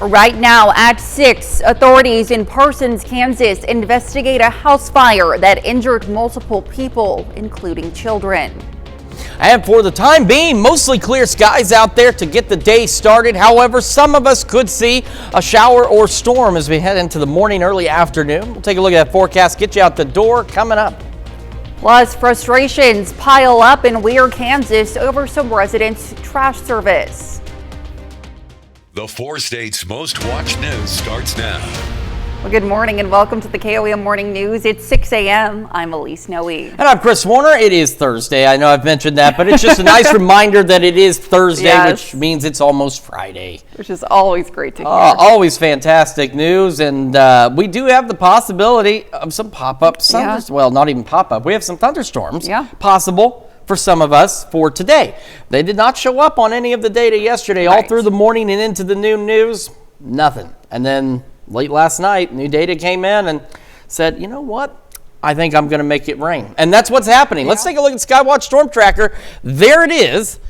Right now at 6, authorities in Parsons, Kansas investigate a house fire that injured multiple people, including children. And for the time being, mostly clear skies out there to get the day started. However, some of us could see a shower or storm as we head into the morning, early afternoon. We'll take a look at that forecast, get you out the door coming up. Plus, frustrations pile up in Weir, Kansas over some residents' trash service. The 4 states' most watched news starts now. Well, good morning and welcome to the KOAM Morning News. It's 6 a.m. I'm Elise Noe. And I'm Chris Warner. It is Thursday. I know I've mentioned that, but it's just a nice reminder that it is Thursday, Yes. which means it's almost Friday. Which is always great to hear. Always fantastic news, and we do have the possibility of some pop-up thunderstorms. Well, not even pop-up. We have some thunderstorms possible for some of us for today. They did not show up on any of the data yesterday. All through the morning and into the noon news, nothing. And then late last night, new data came in and said, you know what? I think I'm going to make it rain. And that's what's happening. Let's take a look at Skywatch Storm Tracker. There it is.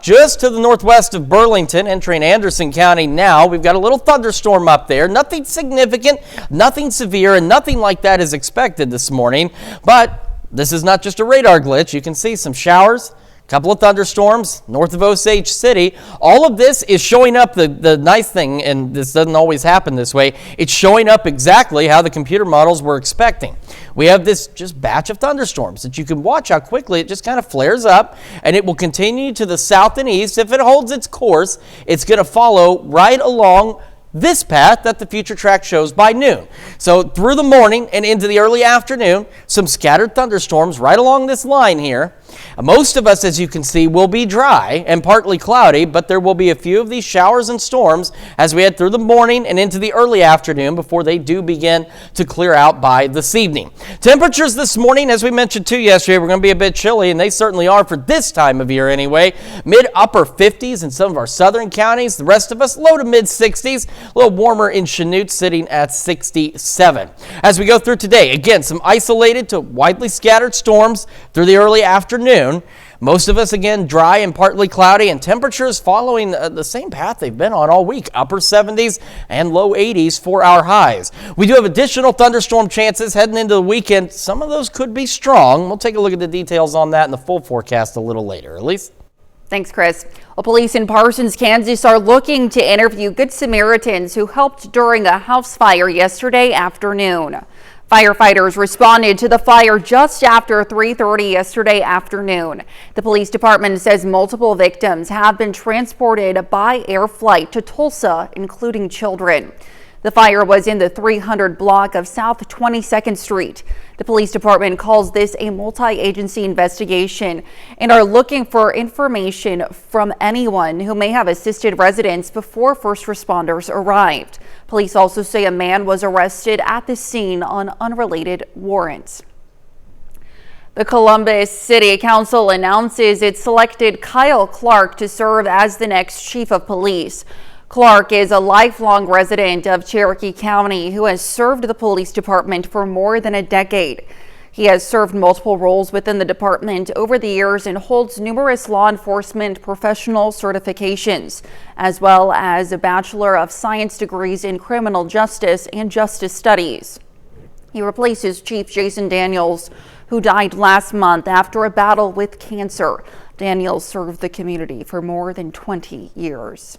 Just to the northwest of Burlington, entering Anderson County now. We've got a little thunderstorm up there. Nothing significant, nothing severe, and nothing like that is expected this morning. But this is not just a radar glitch. You can see some showers, a couple of thunderstorms north of Osage City. All of this is showing up, the nice thing, and this doesn't always happen this way, it's showing up exactly how the computer models were expecting. We have this just batch of thunderstorms that you can watch how quickly it just kind of flares up, and it will continue to the south and east. If it holds its course, it's going to follow right along this path that the future track shows by noon. So through the morning and into the early afternoon, some scattered thunderstorms right along this line here. Most of us, as you can see, will be dry and partly cloudy, but there will be a few of these showers and storms as we head through the morning and into the early afternoon before they do begin to clear out by this evening. Temperatures this morning, as we mentioned too yesterday, we're going to be a bit chilly, and they certainly are for this time of year anyway. Mid-upper 50s in some of our southern counties. The rest of us low to mid-60s. A little warmer in Chanute, sitting at 67. As we go through today, again, some isolated to widely scattered storms through the early afternoon. Most of us, again, dry and partly cloudy, and temperatures following the same path they've been on all week, upper 70s and low 80s for our highs. We do have additional thunderstorm chances heading into the weekend. Some of those could be strong. We'll take a look at the details on that in the full forecast a little later. Elise? Thanks, Chris. Well, police in Parsons, Kansas are looking to interview Good Samaritans who helped during a house fire yesterday afternoon. Firefighters responded to the fire just after 3:30 yesterday afternoon. The police department says multiple victims have been transported by air flight to Tulsa, including children. The fire was in the 300 block of South 22nd Street. The police department calls this a multi-agency investigation and are looking for information from anyone who may have assisted residents before first responders arrived. Police also say a man was arrested at the scene on unrelated warrants. The Columbus City Council announces it selected Kyle Clark to serve as the next chief of police. Clark is a lifelong resident of Cherokee County who has served the police department for more than a decade. He has served multiple roles within the department over the years and holds numerous law enforcement professional certifications, as well as a Bachelor of Science degrees in criminal justice and justice studies. He replaces Chief Jason Daniels, who died last month after a battle with cancer. Daniels served the community for more than 20 years.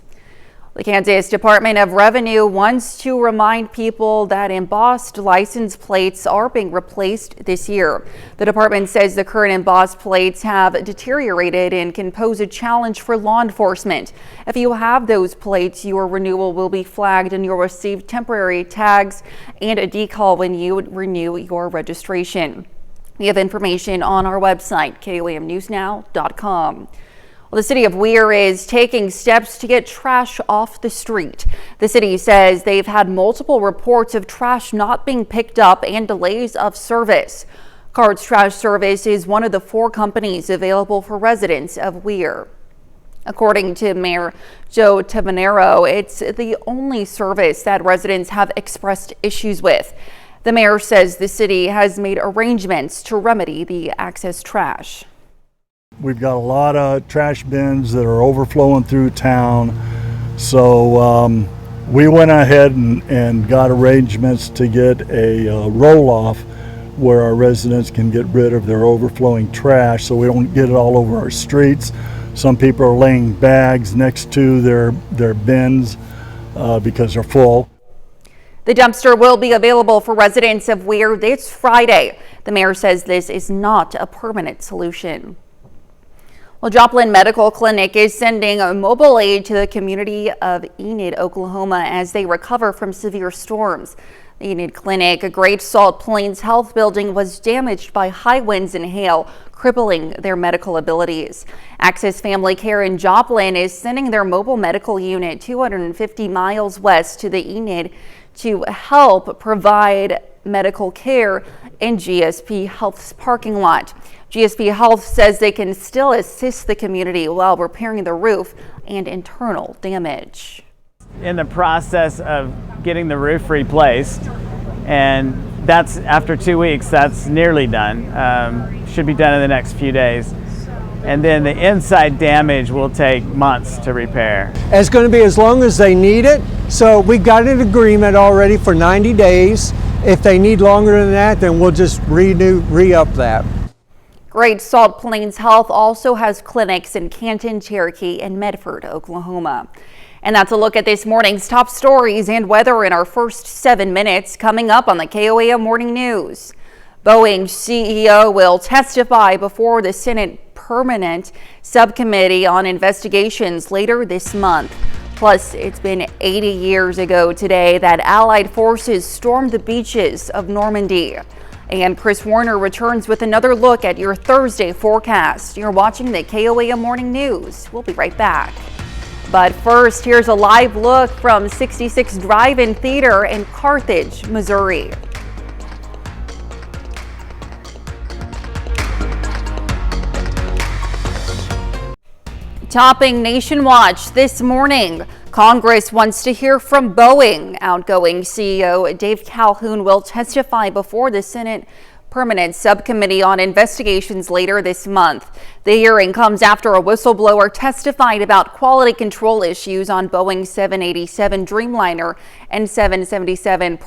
The Kansas Department of Revenue wants to remind people that embossed license plates are being replaced this year. The department says the current embossed plates have deteriorated and can pose a challenge for law enforcement. If you have those plates, your renewal will be flagged and you'll receive temporary tags and a decal when you renew your registration. We have information on our website, KOAMnewsnow.com. Well, the city of Weir is taking steps to get trash off the street. The city says they've had multiple reports of trash not being picked up and delays of service. Cards Trash Service is one of the 4 companies available for residents of Weir. According to Mayor Joe Tabanero, it's the only service that residents have expressed issues with. The mayor says the city has made arrangements to remedy the excess trash. We've got a lot of trash bins that are overflowing through town. So We went ahead and got arrangements to get a roll-off where our residents can get rid of their overflowing trash so we don't get it all over our streets. Some people are laying bags next to their bins because they're full. The dumpster will be available for residents of Weir this Friday. The mayor says this is not a permanent solution. Well, Joplin Medical Clinic is sending a mobile aid to the community of Enid, Oklahoma, as they recover from severe storms. The Enid Clinic, a Great Salt Plains Health building, was damaged by high winds and hail, crippling their medical abilities. Access Family Care in Joplin is sending their mobile medical unit 250 miles west to the Enid to help provide medical care in GSP Health's parking lot. GSP Health says they can still assist the community while repairing the roof and internal damage. In the process of getting the roof replaced, and that's after 2 weeks, that's nearly done. Should be done in the next few days. And then the inside damage will take months to repair. It's going to be as long as they need it. So we've got an agreement already for 90 days. If they need longer than that, then we'll just re-up that. Great Salt Plains Health also has clinics in Canton, Cherokee, and Medford, Oklahoma. And that's a look at this morning's top stories and weather in our first 7 minutes, coming up on the KOAM Morning News. Boeing CEO will testify before the Senate Permanent Subcommittee on Investigations later this month. Plus, it's been 80 years ago today that Allied forces stormed the beaches of Normandy. And Chris Warner returns with another look at your Thursday forecast. You're watching the KOAM Morning News. We'll be right back. But first, here's a live look from 66 Drive-In Theater in Carthage, Missouri. Topping Nation Watch this morning, Congress wants to hear from Boeing. Outgoing CEO Dave Calhoun will testify before the Senate Permanent Subcommittee on Investigations later this month. The hearing comes after a whistleblower testified about quality control issues on Boeing 787 Dreamliner and 777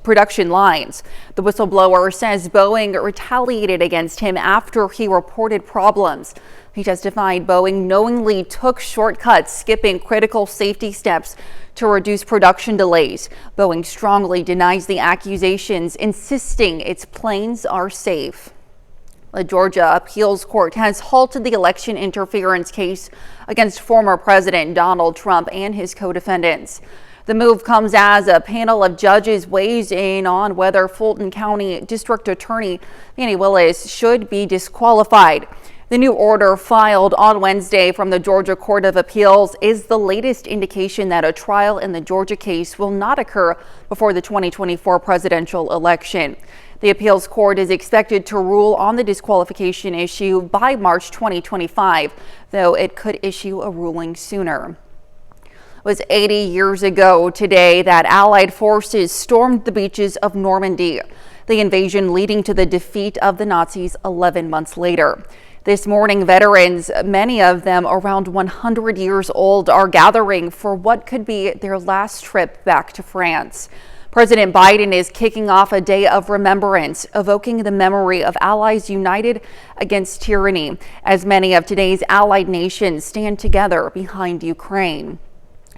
production lines. The whistleblower says Boeing retaliated against him after he reported problems. He testified Boeing knowingly took shortcuts, skipping critical safety steps to reduce production delays. Boeing strongly denies the accusations, insisting its planes are safe. The Georgia Appeals Court has halted the election interference case against former President Donald Trump and his co-defendants. The move comes as a panel of judges weighs in on whether Fulton County District Attorney Fani Willis should be disqualified. The new order filed on Wednesday from the Georgia Court of Appeals is the latest indication that a trial in the Georgia case will not occur before the 2024 presidential election. The appeals court is expected to rule on the disqualification issue by March 2025, though it could issue a ruling sooner. It was 80 years ago today that Allied forces stormed the beaches of Normandy, the invasion leading to the defeat of the Nazis 11 months later. This morning, veterans, many of them around 100 years old, are gathering for what could be their last trip back to France. President Biden is kicking off a day of remembrance, evoking the memory of allies united against tyranny, as many of today's allied nations stand together behind Ukraine.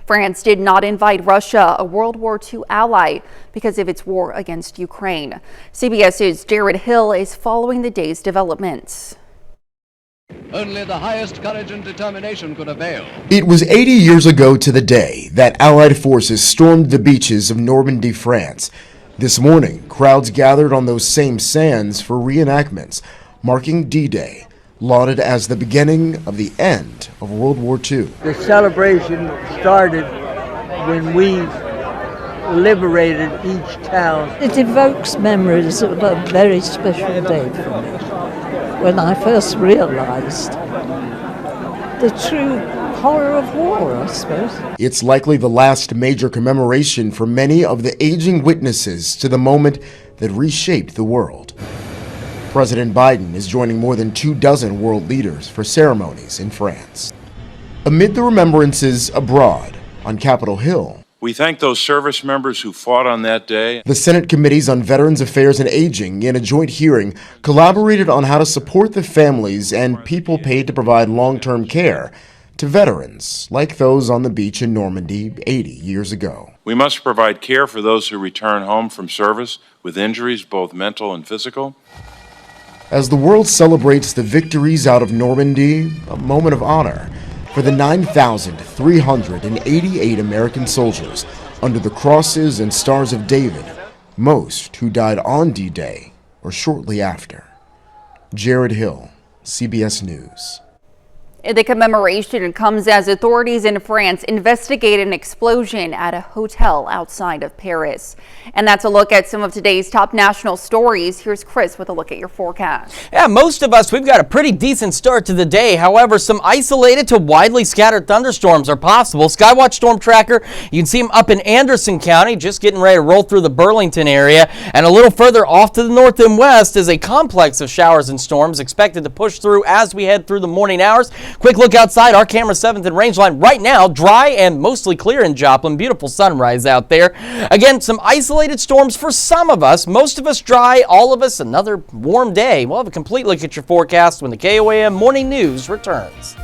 France did not invite Russia, a World War II ally, because of its war against Ukraine. CBS's Jared Hill is following the day's developments. Only the highest courage and determination could avail. It was 80 years ago to the day that Allied forces stormed the beaches of Normandy, France. This morning, crowds gathered on those same sands for reenactments, marking D-Day, lauded as the beginning of the end of World War II. The celebration started when we liberated each town. It evokes memories of a very special day for me, when I first realized the true horror of war, I suppose. It's likely the last major commemoration for many of the aging witnesses to the moment that reshaped the world. President Biden is joining more than 24 world leaders for ceremonies in France. Amid the remembrances abroad on Capitol Hill, We thank those service members who fought on that day. The Senate Committees on Veterans Affairs and Aging, in a joint hearing, collaborated on how to support the families and people paid to provide long-term care to veterans like those on the beach in Normandy 80 years ago. We must provide care for those who return home from service with injuries, both mental and physical. As the world celebrates the victories out of Normandy, a moment of honor for the 9,388 American soldiers under the crosses and stars of David, most who died on D-Day or shortly after. Jared Hill, CBS News. The commemoration comes as authorities in France investigate an explosion at a hotel outside of Paris. And that's a look at some of today's top national stories. Here's Chris with a look at your forecast. Yeah, most of us, we've got a pretty decent start to the day. However, some isolated to widely scattered thunderstorms are possible. Skywatch Storm Tracker, you can see them up in Anderson County, just getting ready to roll through the Burlington area. And a little further off to the north and west is a complex of showers and storms expected to push through as we head through the morning hours. Quick look outside our camera 7th and range line right now, dry and mostly clear in Joplin. Beautiful sunrise out there. Again, some isolated storms for some of us, most of us dry, all of us another warm day. We'll have a complete look at your forecast when the KOAM Morning News returns.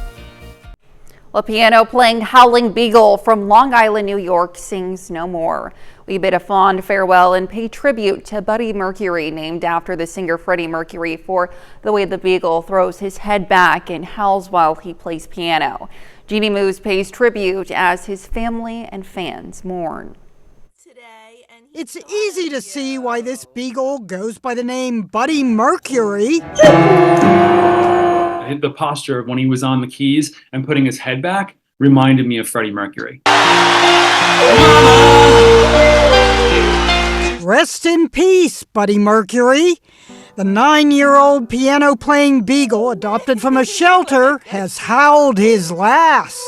Well, piano playing Howling Beagle from Long Island, New York sings no more. We bid a fond farewell and pay tribute to Buddy Mercury, named after the singer Freddie Mercury, for the way the Beagle throws his head back and howls while he plays piano. Jeannie Moose pays tribute as his family and fans mourn. It's easy to see why this Beagle goes by the name Buddy Mercury. The posture of when he was on the keys and putting his head back reminded me of Freddie Mercury. Rest in peace, Buddy Mercury. The 9-year-old piano-playing Beagle, adopted from a shelter, has howled his last.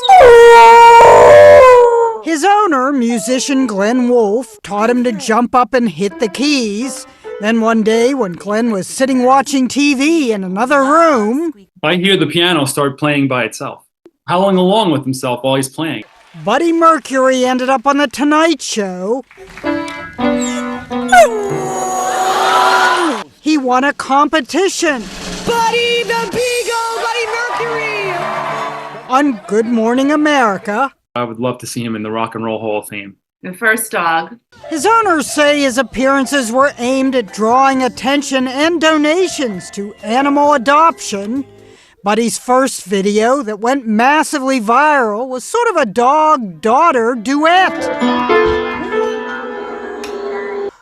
His owner, musician Glenn Wolfe, taught him to jump up and hit the keys. Then one day, when Glenn was sitting watching TV in another room, I hear the piano start playing by itself, howling along with himself while he's playing. Buddy Mercury ended up on The Tonight Show. He won a competition. Buddy the Beagle, Buddy Mercury! On Good Morning America. I would love to see him in the Rock and Roll Hall of Fame. The first dog. His owners say his appearances were aimed at drawing attention and donations to animal adoption. Buddy's first video that went massively viral was sort of a dog-daughter duet.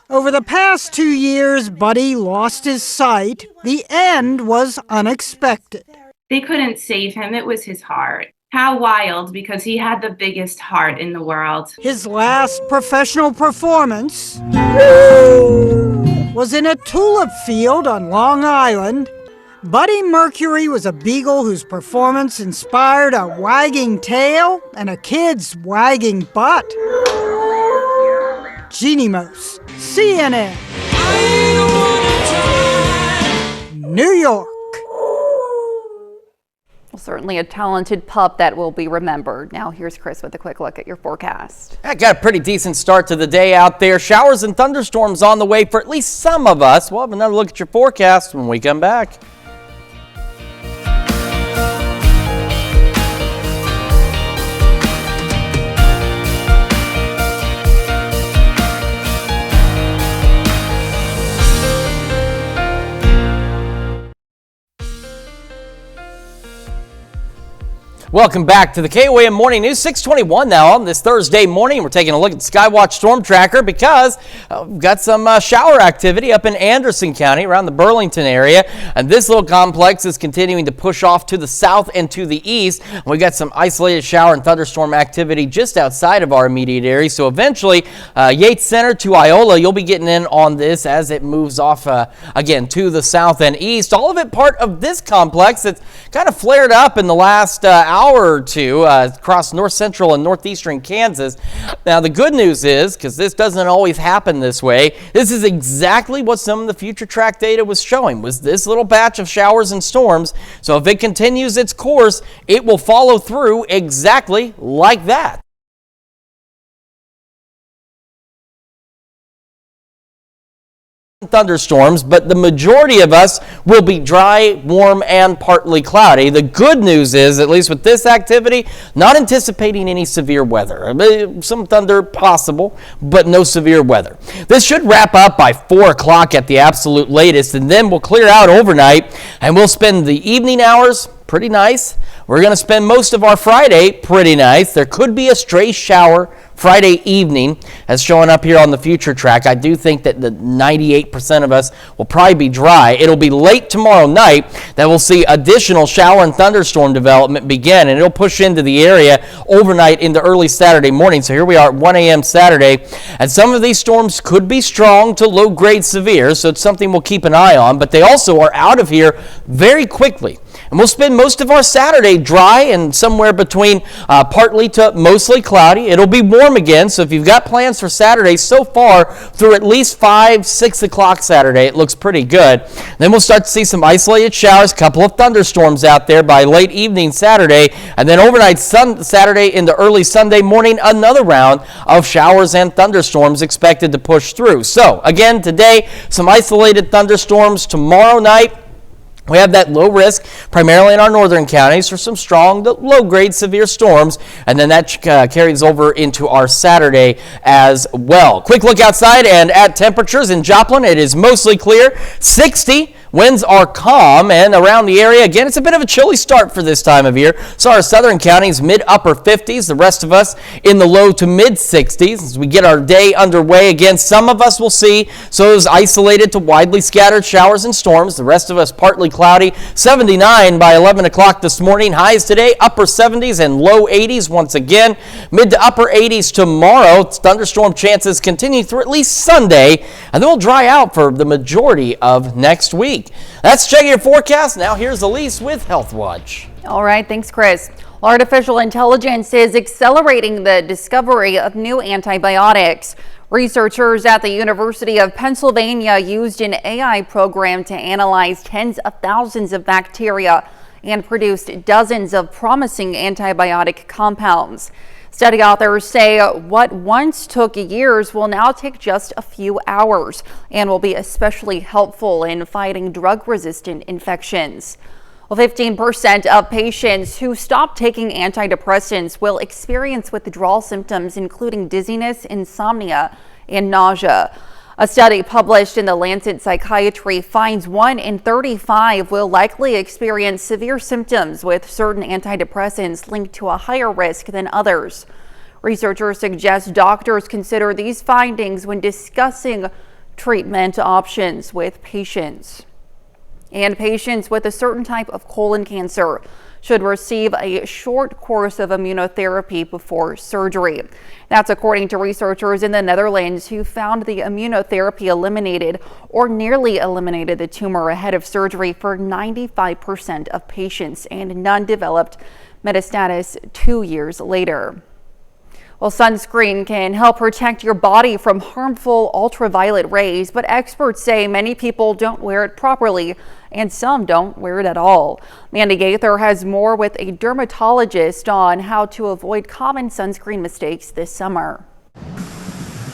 Over the past 2 years, Buddy lost his sight. The end was unexpected. They couldn't save him. It was his heart. How wild, because he had the biggest heart in the world. His last professional performance was in a tulip field on Long Island. Buddy Mercury was a beagle whose performance inspired a wagging tail and a kid's wagging butt. Jeannie Moose, CNN, New York. Well, certainly a talented pup that will be remembered. Now here's Chris with a quick look at your forecast. I got a pretty decent start to the day out there. Showers and thunderstorms on the way for at least some of us. We'll have another look at your forecast when we come back. Welcome back to the KOAM Morning News. 6:21 now on this Thursday morning. We're taking a look at the Skywatch Storm Tracker because we've got some shower activity up in Anderson County around the Burlington area. And this little complex is continuing to push off to the south and to the east. We've got some isolated shower and thunderstorm activity just outside of our immediate area. So eventually, Yates Center to Iola, you'll be getting in on this as it moves off again to the south and east. All of it part of this complex that's kind of flared up in the last hour or two across north central and northeastern Kansas. Now the good news is, because this doesn't always happen this way, this is exactly what some of the future track data was showing, was this little batch of showers and storms. So if it continues its course, it will follow through exactly like that. thunderstorms, but the majority of us will be dry, warm, and partly cloudy. The good news is, at least with this activity, not anticipating any severe weather. Some thunder possible, but no severe weather. This should wrap up by 4 o'clock at the absolute latest, and then we'll clear out overnight, and we'll spend the evening hours pretty nice. We're going to spend most of our Friday pretty nice. There could be a stray shower Friday evening, as showing up here on the future track. I do think that the 98% of us will probably be dry. It'll be late tomorrow night that we'll see additional shower and thunderstorm development begin, and it'll push into the area overnight into early Saturday morning. So here we are at 1 a.m. Saturday, and some of these storms could be strong to low-grade severe, so it's something we'll keep an eye on, but they also are out of here very quickly. And we'll spend most of our Saturday dry and somewhere between partly to mostly cloudy. It'll be warm again, so if you've got plans for Saturday so far through at least 5, 6 o'clock Saturday, it looks pretty good. Then we'll start to see some isolated showers, a couple of thunderstorms out there by late evening Saturday, and then overnight Saturday into early Sunday morning, another round of showers and thunderstorms expected to push through. So again, today, some isolated thunderstorms. Tomorrow night, we have that low risk, primarily in our northern counties, for some strong, low-grade severe storms, and then that carries over into our Saturday as well. Quick look outside and at temperatures in Joplin. It is mostly clear, 60. Winds are calm, and around the area, again, it's a bit of a chilly start for this time of year. So our southern counties, mid-upper 50s. The rest of us in the low to mid-60s. As we get our day underway, again, some of us will see those isolated to widely scattered showers and storms. The rest of us partly cloudy. 79 by 11 o'clock this morning. Highs today, upper 70s and low 80s once again. Mid to upper 80s tomorrow. Thunderstorm chances continue through at least Sunday, and then we'll dry out for the majority of next week. That's checking your forecast. Now here's Elise with Health Watch. All right, thanks, Chris. Artificial intelligence is accelerating the discovery of new antibiotics. Researchers at the University of Pennsylvania used an AI program to analyze tens of thousands of bacteria and produced dozens of promising antibiotic compounds. Study authors say what once took years will now take just a few hours and will be especially helpful in fighting drug-resistant infections. Well, 15% of patients who stop taking antidepressants will experience withdrawal symptoms, including dizziness, insomnia, and nausea. A study published in the Lancet Psychiatry finds 1 in 35 will likely experience severe symptoms with certain antidepressants linked to a higher risk than others. Researchers suggest doctors consider these findings when discussing treatment options with patients. And patients with a certain type of colon cancer should receive a short course of immunotherapy before surgery. That's according to researchers in the Netherlands who found the immunotherapy eliminated or nearly eliminated the tumor ahead of surgery for 95% of patients, and none developed metastasis 2 years later. Well, sunscreen can help protect your body from harmful ultraviolet rays, but experts say many people don't wear it properly and some don't wear it at all. Mandy Gaither has more with a dermatologist on how to avoid common sunscreen mistakes this summer.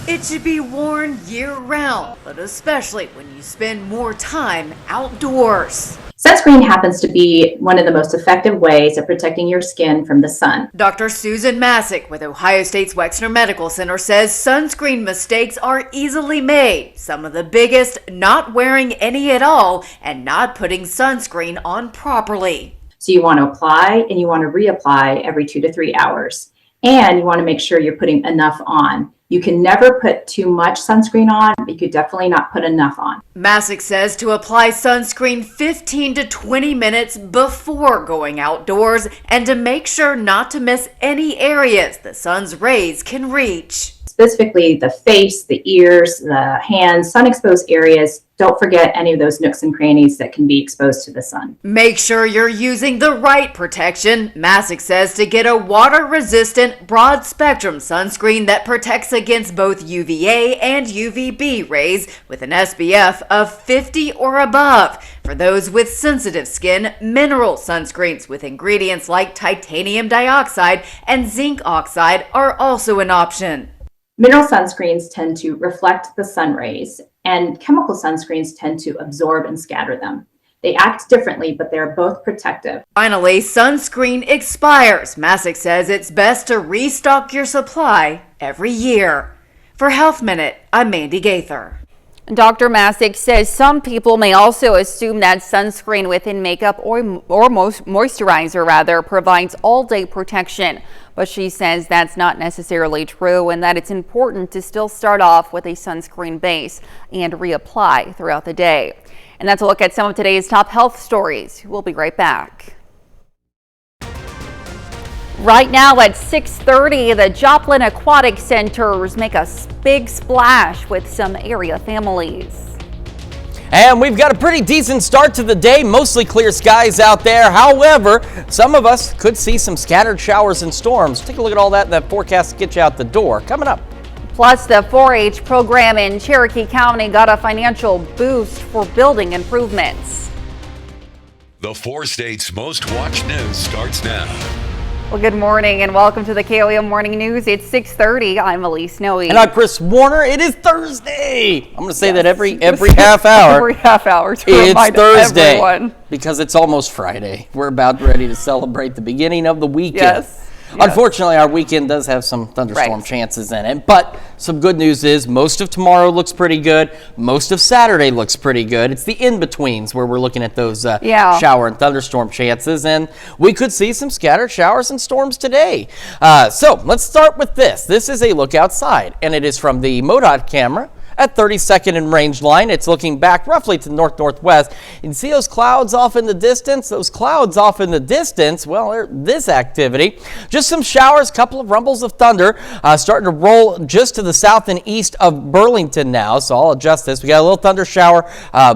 It should be worn year-round, but especially when you spend more time outdoors. Sunscreen happens to be one of the most effective ways of protecting your skin from the sun. Dr. Susan Masick with Ohio State's Wexner Medical Center says sunscreen mistakes are easily made. Some of the biggest, not wearing any at all and not putting sunscreen on properly. So you want to apply and you want to reapply every 2 to 3 hours. And you want to make sure you're putting enough on. You can never put too much sunscreen on, but you could definitely not put enough on. Masick says to apply sunscreen 15 to 20 minutes before going outdoors and to make sure not to miss any areas the sun's rays can reach. Specifically the face, the ears, the hands, sun-exposed areas. Don't forget any of those nooks and crannies that can be exposed to the sun. Make sure you're using the right protection. Masick says to get a water-resistant, broad-spectrum sunscreen that protects against both UVA and UVB rays with an SPF of 50 or above. For those with sensitive skin, mineral sunscreens with ingredients like titanium dioxide and zinc oxide are also an option. Mineral sunscreens tend to reflect the sun rays, and chemical sunscreens tend to absorb and scatter them. They act differently, but they're both protective. Finally, sunscreen expires. Masick says it's best to restock your supply every year. For Health Minute, I'm Mandy Gaither. Dr. Masick says some people may also assume that sunscreen within makeup or moisturizer provides all-day protection. But she says that's not necessarily true and that it's important to still start off with a sunscreen base and reapply throughout the day. And that's a look at some of today's top health stories. We'll be right back. Right now at 6:30, the Joplin Aquatic Centers make a big splash with some area families. And we've got a pretty decent start to the day, mostly clear skies out there. However, some of us could see some scattered showers and storms. Take a look at all that in that forecast to get you out the door. Coming up. Plus, the 4-H program in Cherokee County got a financial boost for building improvements. The 4 states' most watched news starts now. Well, good morning and welcome to the KOAM Morning News. It's 6:30. I'm Elise Snowy. And I'm Chris Warner. It is Thursday. I'm going to say that every half hour. Every half hour to it's remind Thursday everyone. Because it's almost Friday. We're about ready to celebrate the beginning of the weekend. Yes. Unfortunately, our weekend does have some thunderstorm chances in it, but some good news is most of tomorrow looks pretty good. Most of Saturday looks pretty good. It's the in-betweens where we're looking at those shower and thunderstorm chances, and we could see some scattered showers and storms today. So let's start with this. This is a look outside, and it is from the MoDOT camera at 32nd and Range Line. It's looking back roughly to north-northwest. You can see those clouds off in the distance. Well, this activity. Just some showers, couple of rumbles of thunder starting to roll just to the south and east of Burlington now. So I'll adjust this. We got a little thunder shower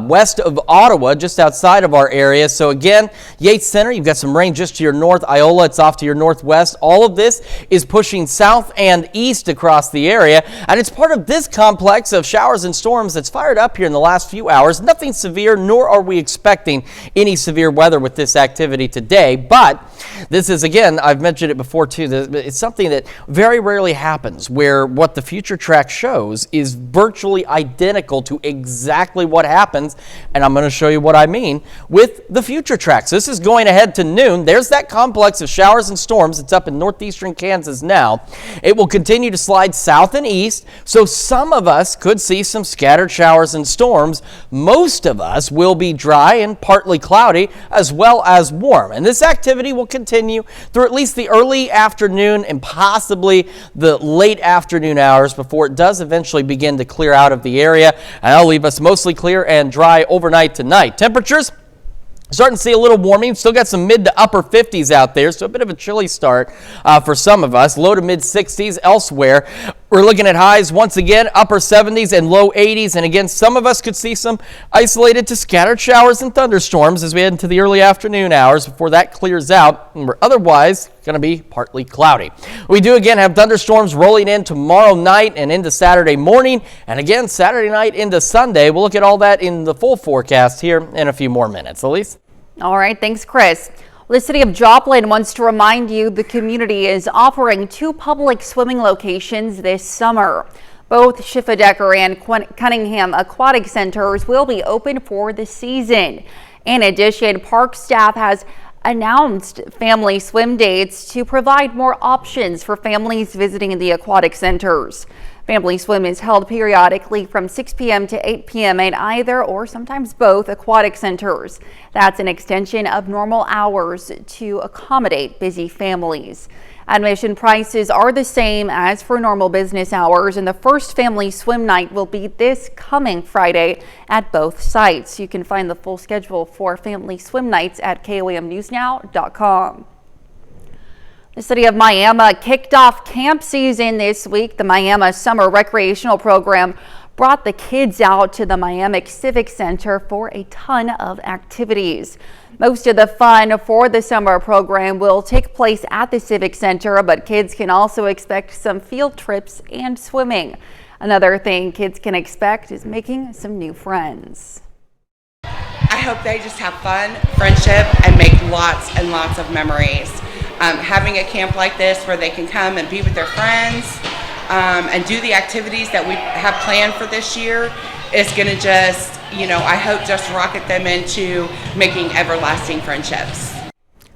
west of Ottawa, just outside of our area. So again, Yates Center, you've got some rain just to your north. Iola, it's off to your northwest. All of this is pushing south and east across the area, and it's part of this complex of showers and storms that's fired up here in the last few hours. Nothing severe, nor are we expecting any severe weather with this activity today. But this is, again, I've mentioned it before too, it's something that very rarely happens, where what the future track shows is virtually identical to exactly what happens. And I'm going to show you what I mean with the future tracks. This is going ahead to noon. There's that complex of showers and storms. It's up in northeastern Kansas now. It will continue to slide south and east. So some of us could see some scattered showers and storms. Most of us will be dry and partly cloudy as well as warm. And this activity will continue through at least the early afternoon and possibly the late afternoon hours before it does eventually begin to clear out of the area. And that'll leave us mostly clear and dry overnight tonight. Temperatures starting to see a little warming. Still got some mid to upper 50s out there, so a bit of a chilly start for some of us. Low to mid 60s elsewhere. We're looking at highs once again, upper 70s and low 80s. And again, some of us could see some isolated to scattered showers and thunderstorms as we head into the early afternoon hours before that clears out. And we're otherwise going to be partly cloudy. We do again have thunderstorms rolling in tomorrow night and into Saturday morning. And again, Saturday night into Sunday. We'll look at all that in the full forecast here in a few more minutes. Elise? All right. Thanks, Chris. The city of Joplin wants to remind you the community is offering 2 public swimming locations this summer. Both Schifferdecker and Cunningham Aquatic Centers will be open for the season. In addition, park staff has announced family swim dates to provide more options for families visiting the aquatic centers. Family swim is held periodically from 6 p.m. to 8 p.m. at either or sometimes both aquatic centers. That's an extension of normal hours to accommodate busy families. Admission prices are the same as for normal business hours, and the first family swim night will be this coming Friday at both sites. You can find the full schedule for family swim nights at KOAMnewsnow.com. The city of Miami kicked off camp season this week. The Miami Summer Recreational Program brought the kids out to the Miami Civic Center for a ton of activities. Most of the fun for the summer program will take place at the Civic Center, but kids can also expect some field trips and swimming. Another thing kids can expect is making some new friends. I hope they just have fun, friendship, and make lots and lots of memories. Having a camp like this where they can come and be with their friends and do the activities that we have planned for this year is going to just, I hope just rocket them into making everlasting friendships.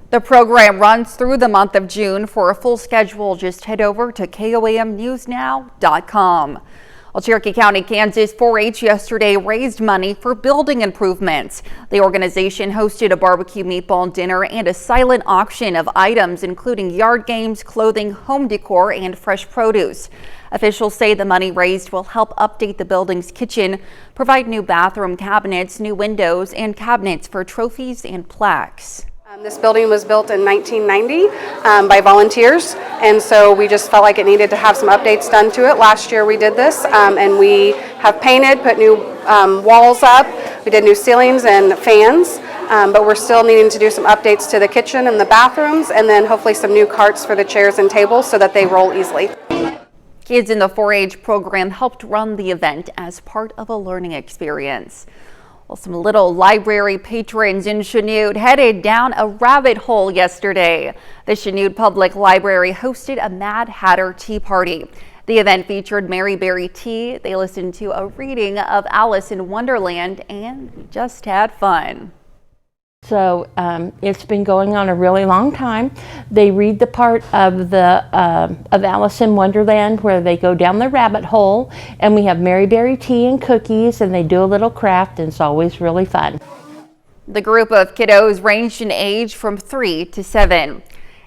The program runs through the month of June. For a full schedule, just head over to KOAMnewsnow.com. Well, Cherokee County, Kansas 4-H yesterday raised money for building improvements. The organization hosted a barbecue meatball dinner and a silent auction of items, including yard games, clothing, home decor, and fresh produce. Officials say the money raised will help update the building's kitchen, provide new bathroom cabinets, new windows, and cabinets for trophies and plaques. This building was built in 1990 by volunteers, and so we just felt like it needed to have some updates done to it. Last year we did this, and we have painted, put new walls up, we did new ceilings and fans, but we're still needing to do some updates to the kitchen and the bathrooms, and then hopefully some new carts for the chairs and tables so that they roll easily. Kids in the 4-H program helped run the event as part of a learning experience. Well, some little library patrons in Chanute headed down a rabbit hole yesterday. The Chanute Public Library hosted a Mad Hatter Tea Party. The event featured Mary Berry tea. They listened to a reading of Alice in Wonderland and just had fun. So it's been going on a really long time. They read the part of of Alice in Wonderland where they go down the rabbit hole, and we have Mary Berry tea and cookies, and they do a little craft, and it's always really fun. The group of kiddos ranged in age from 3 to 7.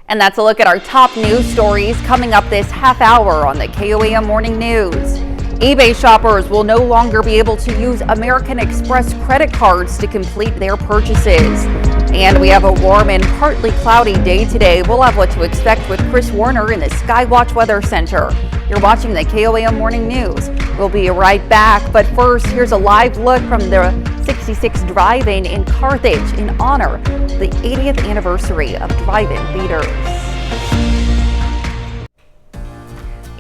And that's a look at our top news stories coming up this half hour on the KOAM Morning News. eBay shoppers will no longer be able to use American Express credit cards to complete their purchases. And we have a warm and partly cloudy day today. We'll have what to expect with Chris Warner in the Skywatch Weather Center. You're watching the KOAM Morning News. We'll be right back, but first, here's a live look from the 66 Drive-In in Carthage in honor of the 80th anniversary of Drive-In Theaters.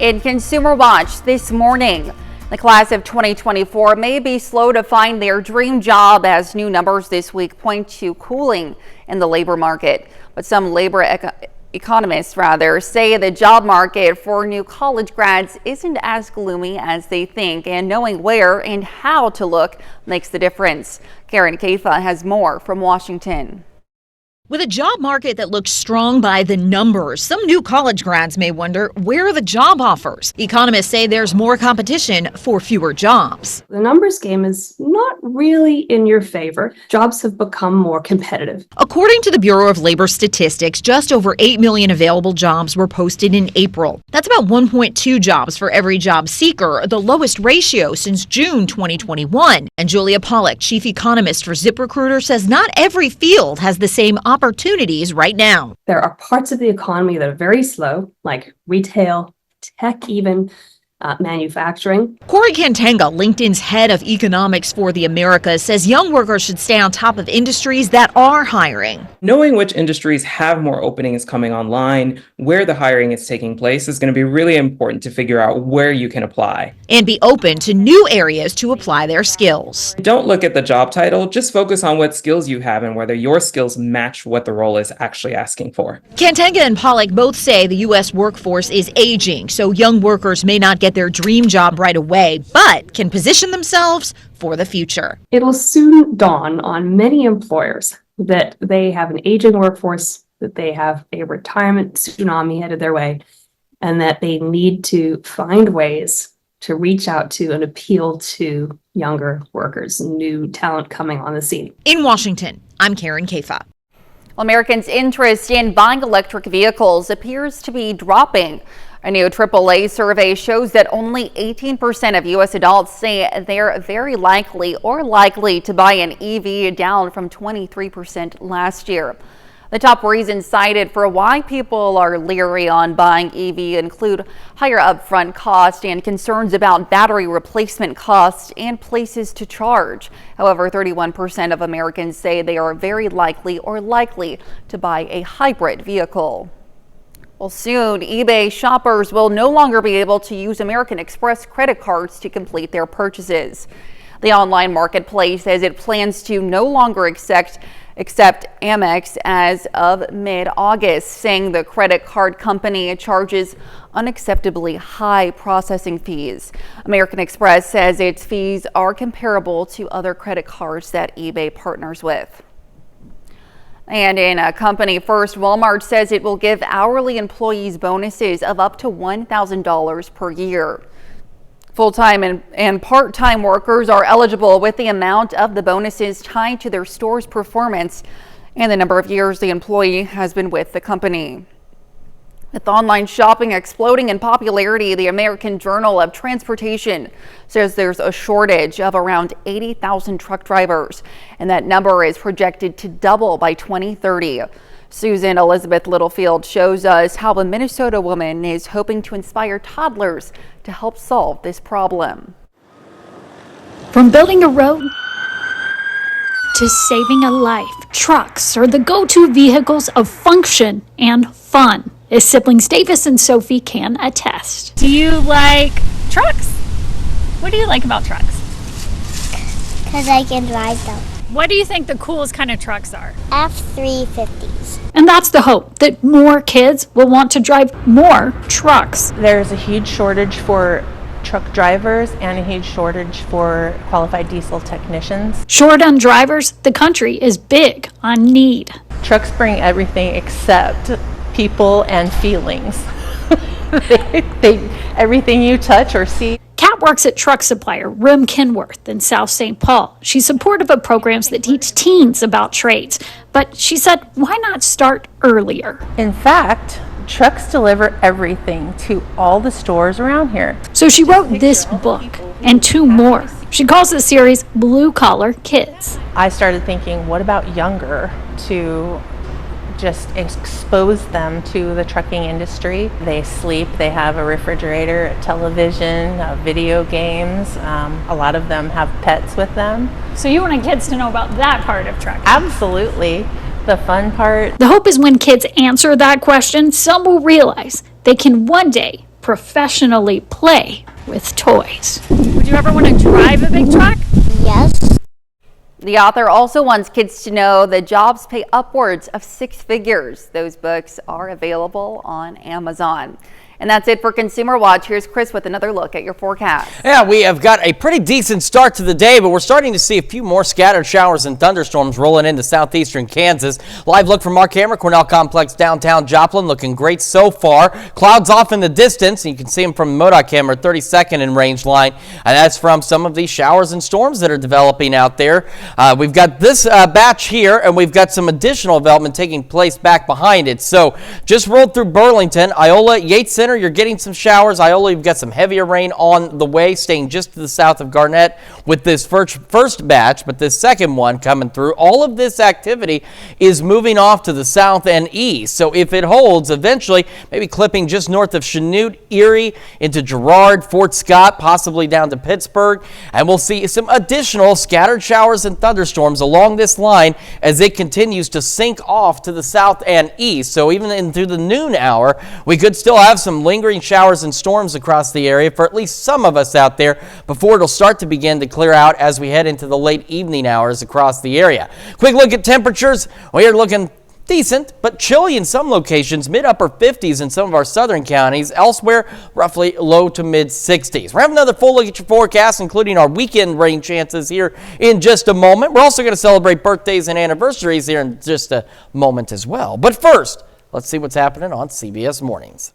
In Consumer Watch this morning, the class of 2024 may be slow to find their dream job as new numbers this week point to cooling in the labor market. But some labor economists say the job market for new college grads isn't as gloomy as they think, and knowing where and how to look makes the difference. Karen Kafa has more from Washington. With a job market that looks strong by the numbers, some new college grads may wonder, where are the job offers? Economists say there's more competition for fewer jobs. The numbers game is not really in your favor. Jobs have become more competitive. According to the Bureau of Labor Statistics, just over 8 million available jobs were posted in April. That's about 1.2 jobs for every job seeker, the lowest ratio since June 2021. And Julia Pollack, chief economist for ZipRecruiter, says not every field has the same opportunities right now. There are parts of the economy that are very slow, like retail, tech even, manufacturing. Corey Cantanga, LinkedIn's head of economics for the Americas, says young workers should stay on top of industries that are hiring. Knowing which industries have more openings coming online, where the hiring is taking place is going to be really important to figure out where you can apply. And be open to new areas to apply their skills. Don't look at the job title, just focus on what skills you have and whether your skills match what the role is actually asking for. Cantanga and Pollack both say the U.S. workforce is aging, so young workers may not get their dream job right away, but can position themselves for the future. It'll soon dawn on many employers that they have an aging workforce, that they have a retirement tsunami headed their way, and that they need to find ways to reach out to and appeal to younger workers, new talent coming on the scene. In Washington, I'm Karen Kafa. Americans' interest in buying electric vehicles appears to be dropping. A new AAA survey shows that only 18% of U.S. adults say they're very likely or likely to buy an EV, down from 23% last year. The top reasons cited for why people are leery on buying EV include higher upfront cost and concerns about battery replacement costs and places to charge. However, 31% of Americans say they are very likely or likely to buy a hybrid vehicle. Well, soon, eBay shoppers will no longer be able to use American Express credit cards to complete their purchases. The online marketplace says it plans to no longer accept except Amex as of mid-August, saying the credit card company charges unacceptably high processing fees. American Express says its fees are comparable to other credit cards that eBay partners with. And in a company first, Walmart says it will give hourly employees bonuses of up to $1,000 per year. Full-time and part-time workers are eligible, with the amount of the bonuses tied to their store's performance and the number of years the employee has been with the company. With online shopping exploding in popularity, the American Journal of Transportation says there's a shortage of around 80,000 truck drivers, and that number is projected to double by 2030. Susan Elizabeth Littlefield shows us how a Minnesota woman is hoping to inspire toddlers to help solve this problem. From building a road to saving a life, trucks are the go-to vehicles of function and fun, as siblings Davis and Sophie can attest. Do you like trucks? What do you like about trucks? Because I can drive them. What do you think the coolest kind of trucks are? F-350s. And that's the hope, that more kids will want to drive more trucks. There's a huge shortage for truck drivers and a huge shortage for qualified diesel technicians. Short on drivers, the country is big on need. Trucks bring everything except people and feelings. Everything you touch or see. Kat works at truck supplier Rim Kenworth in South St. Paul. She's supportive of programs that teach teens about trades, but she said, why not start earlier? In fact, trucks deliver everything to all the stores around here. So she wrote this book and 2 more. She calls the series Blue Collar Kids. I started thinking, what about younger, to just expose them to the trucking industry. They sleep, they have a refrigerator, a television, video games. A lot of them have pets with them. So you want kids to know about that part of trucking? Absolutely. The fun part. The hope is when kids answer that question, some will realize they can one day professionally play with toys. Would you ever want to drive a big truck? Yes. The author also wants kids to know that jobs pay upwards of 6 figures. Those books are available on Amazon. And that's it for Consumer Watch. Here's Chris with another look at your forecast. Yeah, we have got a pretty decent start to the day, but we're starting to see a few more scattered showers and thunderstorms rolling into southeastern Kansas. Live look from our camera, Cornell Complex, downtown Joplin, looking great so far. Clouds off in the distance, and you can see them from the MoDOT camera, 32nd in range line. And that's from some of these showers and storms that are developing out there. We've got this batch here, and we've got some additional development taking place back behind it. So just rolled through Burlington, Iola, Yates Center. You're getting some showers. Iola, you've got some heavier rain on the way, staying just to the south of Garnett with this first batch, but this second one coming through. All of this activity is moving off to the south and east. So if it holds, eventually maybe clipping just north of Chanute, Erie, into Girard, Fort Scott, possibly down to Pittsburgh. And we'll see some additional scattered showers and thunderstorms along this line as it continues to sink off to the south and east. So even into the noon hour, we could still have some lingering showers and storms across the area for at least some of us out there before it'll start to begin to clear out as we head into the late evening hours across the area. Quick look at temperatures. We are looking decent, but chilly in some locations, mid-upper 50s in some of our southern counties. Elsewhere, roughly low to mid-60s. We're having another full look at your forecast, including our weekend rain chances here in just a moment. We're also going to celebrate birthdays and anniversaries here in just a moment as well. But first, let's see what's happening on CBS Mornings.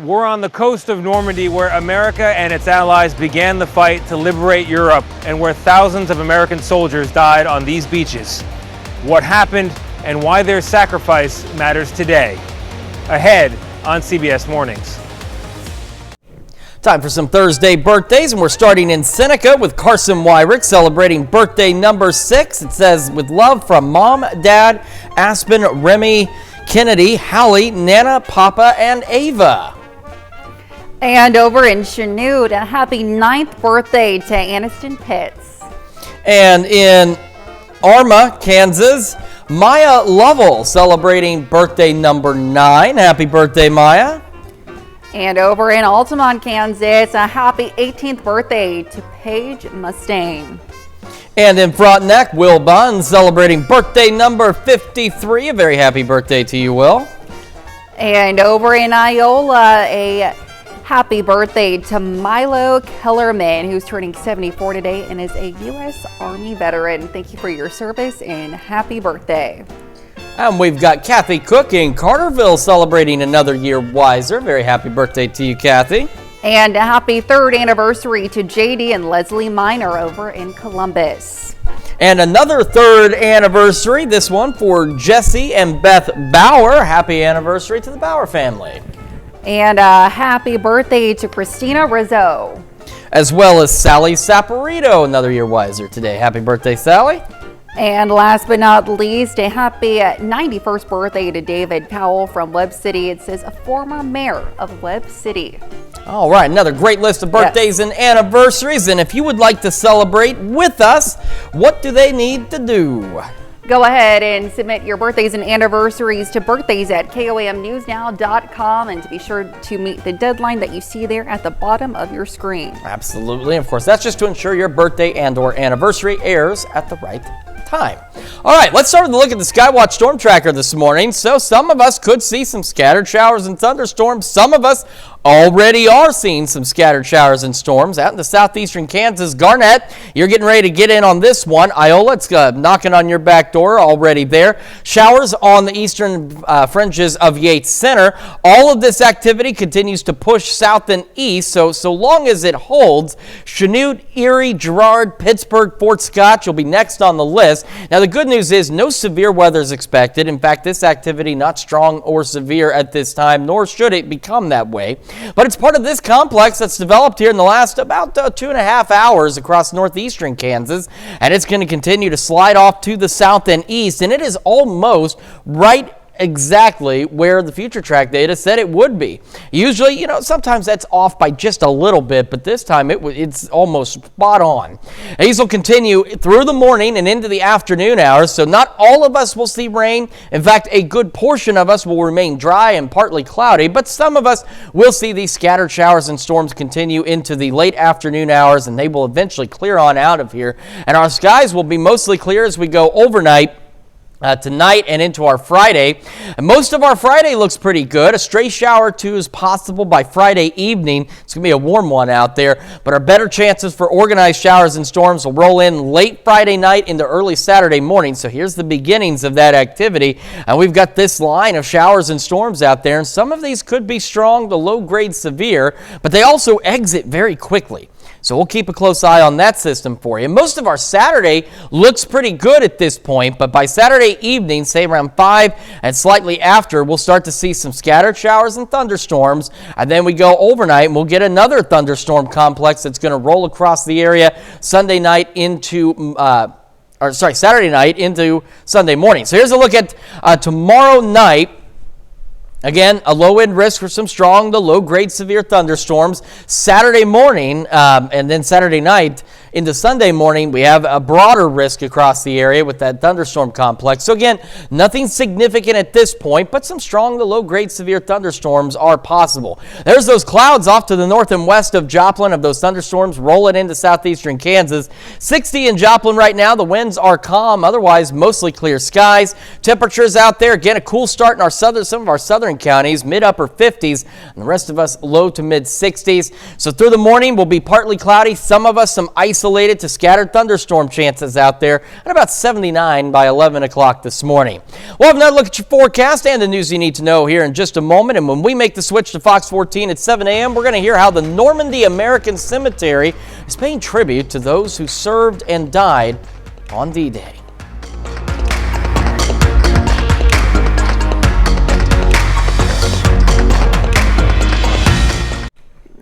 We're on the coast of Normandy, where America and its allies began the fight to liberate Europe, and where thousands of American soldiers died on these beaches. What happened and why their sacrifice matters today. Ahead on CBS Mornings. Time for some Thursday birthdays, and we're starting in Seneca with Carson Wyrick celebrating birthday number 6. It says, with love from Mom, Dad, Aspen, Remy, Kennedy, Hallie, Nana, Papa, and Ava. And over in Chanute, a happy 9th birthday to Aniston Pitts. And in Arma, Kansas, Maya Lovell celebrating birthday number 9. Happy birthday, Maya. And over in Altamont, Kansas, a happy 18th birthday to Paige Mustaine. And in Frontenac, Will Bunn celebrating birthday number 53. A very happy birthday to you, Will. And over in Iola, a happy birthday to Milo Kellerman, who's turning 74 today and is a U.S. Army veteran. Thank you for your service and happy birthday. And we've got Kathy Cook in Carterville celebrating another year wiser. Very happy birthday to you, Kathy. And a happy 3rd anniversary to JD and Leslie Miner over in Columbus. And another 3rd anniversary, this one for Jesse and Beth Bauer. Happy anniversary to the Bauer family. And a happy birthday to Christina Rizzo. As well as Sally Saporito, another year wiser today. Happy birthday, Sally. And last but not least, a happy 91st birthday to David Powell from Webb City. It says a former mayor of Webb City. All right, another great list of birthdays and anniversaries. And if you would like to celebrate with us, what do they need to do? Go ahead and submit your birthdays and anniversaries to birthdays@KOAMnewsnow.com, and to be sure to meet the deadline that you see there at the bottom of your screen. Absolutely. Of course, that's just to ensure your birthday and or anniversary airs at the right time. All right, let's start with a look at the Skywatch Storm Tracker this morning. So some of us could see some scattered showers and thunderstorms. Some of us already are seeing some scattered showers and storms out in the southeastern Kansas. Garnett, you're getting ready to get in on this one. Iola, it's knocking on your back door already there. Showers on the eastern fringes of Yates Center. All of this activity continues to push south and east, so long as it holds, Chanute, Erie, Girard, Pittsburgh, Fort Scott, you'll be next on the list. Now, the good news is no severe weather is expected. In fact, this activity not strong or severe at this time, nor should it become that way. But it's part of this complex that's developed here in the last about 2.5 hours across northeastern Kansas, and it's going to continue to slide off to the south and east, and it is almost right exactly where the future track data said it would be. Usually, sometimes that's off by just a little bit, but this time it's almost spot on. These will continue through the morning and into the afternoon hours, so not all of us will see rain. In fact, a good portion of us will remain dry and partly cloudy, but some of us will see these scattered showers and storms continue into the late afternoon hours, and they will eventually clear on out of here, and our skies will be mostly clear as we go overnight tonight and into our Friday. And most of our Friday looks pretty good. A stray shower or two is possible by Friday evening. It's going to be a warm one out there, but our better chances for organized showers and storms will roll in late Friday night into early Saturday morning. So here's the beginnings of that activity. And we've got this line of showers and storms out there, and some of these could be strong to low grade severe, but they also exit very quickly. So we'll keep a close eye on that system for you. Most of our Saturday looks pretty good at this point, but by Saturday evening, say around 5 and slightly after, we'll start to see some scattered showers and thunderstorms, and then we go overnight and we'll get another thunderstorm complex that's going to roll across the area Saturday night into Sunday morning. So here's a look at tomorrow night. Again, a low-end risk for some strong to low-grade severe thunderstorms. Saturday morning and then Saturday night into Sunday morning, we have a broader risk across the area with that thunderstorm complex. So again, nothing significant at this point, but some strong to low-grade severe thunderstorms are possible. There's those clouds off to the north and west of Joplin of those thunderstorms rolling into southeastern Kansas. 60 in Joplin right now. The winds are calm, otherwise mostly clear skies. Temperatures out there, again, a cool start in some of our southern counties, mid-upper 50s, and the rest of us low to mid-60s. So through the morning, we'll be partly cloudy. Some of us some isolated to scattered thunderstorm chances out there, and about 79 by 11 o'clock this morning. We'll have another look at your forecast and the news you need to know here in just a moment. And when we make the switch to Fox 14 at 7 a.m., we're going to hear how the Normandy American Cemetery is paying tribute to those who served and died on D-Day.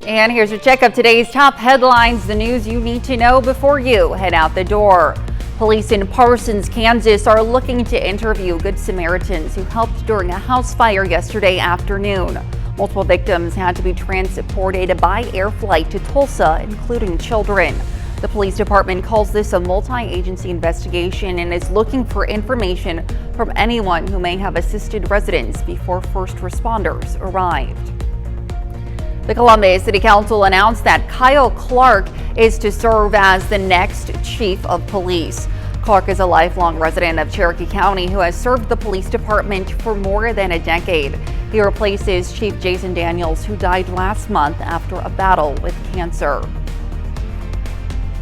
And here's your check of today's top headlines, the news you need to know before you head out the door. Police in Parsons, Kansas are looking to interview Good Samaritans who helped during a house fire yesterday afternoon. Multiple victims had to be transported by air flight to Tulsa, including children. The police department calls this a multi-agency investigation and is looking for information from anyone who may have assisted residents before first responders arrived. The Columbus City Council announced that Kyle Clark is to serve as the next chief of police. Clark is a lifelong resident of Cherokee County who has served the police department for more than a decade. He replaces Chief Jason Daniels, who died last month after a battle with cancer.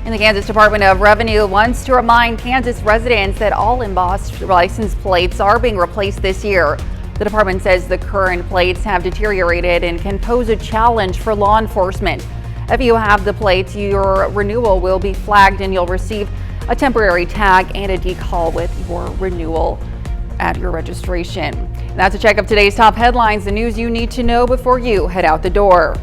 And the Kansas Department of Revenue wants to remind Kansas residents that all embossed license plates are being replaced this year. The department says the current plates have deteriorated and can pose a challenge for law enforcement. If you have the plates, your renewal will be flagged and you'll receive a temporary tag and a decal with your renewal at your registration. And that's a check of today's top headlines, the news you need to know before you head out the door.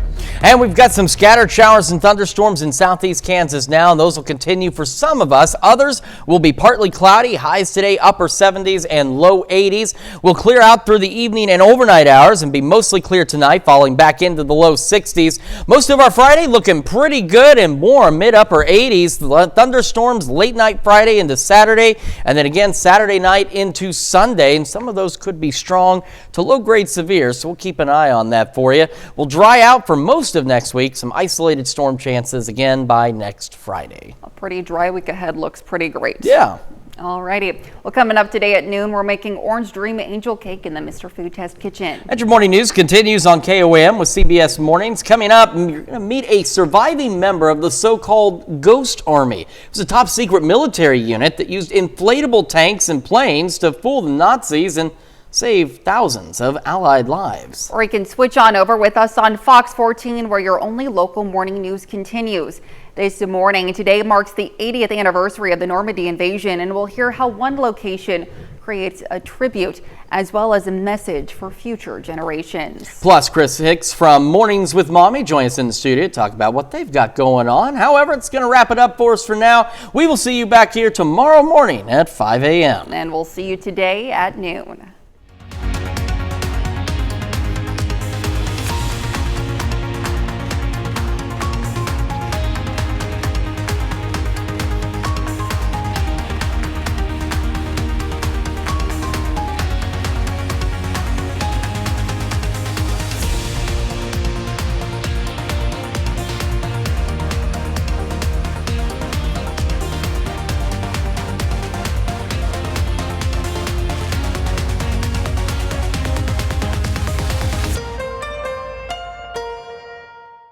And we've got some scattered showers and thunderstorms in southeast Kansas now, and those will continue for some of us. Others will be partly cloudy. Highs today upper 70s and low 80s. We'll clear out through the evening and overnight hours and be mostly clear tonight, falling back into the low 60s. Most of our Friday looking pretty good and warm, mid-upper 80s. The thunderstorms late night Friday into Saturday, and then again Saturday night into Sunday, and some of those could be strong to low-grade severe, so we'll keep an eye on that for you. We'll dry out for most of next week. Some isolated storm chances again by next Friday. A pretty dry week ahead looks pretty great. Yeah. Alrighty. Well, coming up today at noon, we're making Orange Dream Angel Cake in the Mr. Food Test Kitchen. And your morning news continues on KOAM with CBS Mornings. Coming up, you're going to meet a surviving member of the so-called Ghost Army. It was a top secret military unit that used inflatable tanks and planes to fool the Nazis and save thousands of Allied lives. Or you can switch on over with us on Fox 14, where your only local morning news continues. This morning, today marks the 80th anniversary of the Normandy invasion, and we'll hear how one location creates a tribute as well as a message for future generations. Plus, Chris Hicks from Mornings with Mommy joins us in the studio to talk about what they've got going on. However, it's going to wrap it up for us for now. We will see you back here tomorrow morning at 5 a.m. And we'll see you today at noon.